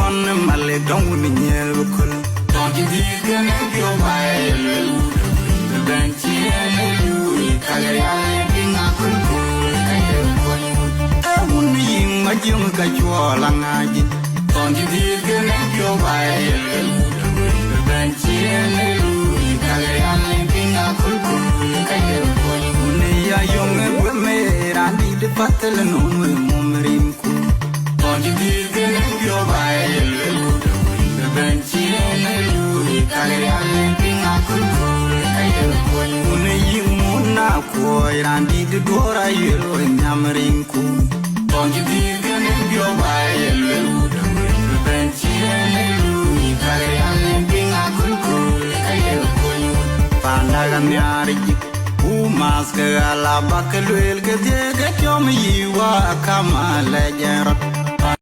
on Malay don't mean you could. Don't you can make your way. The bench and you, Kayang, I could. I wouldn't be my young Kajualangaji. Don't you can make your way. The bench and you, Kayang, I could. Nia young women, I need the battle and only Momerim. Don't you make your way. The bench and you, Kayang, I could. Muna koi randi the door I yellow in Yamarinku. Don't you make your way. The bench and you, Kayang, I could. Pandaganyari. Mask a la bacalwell, get your me, you are come a legend.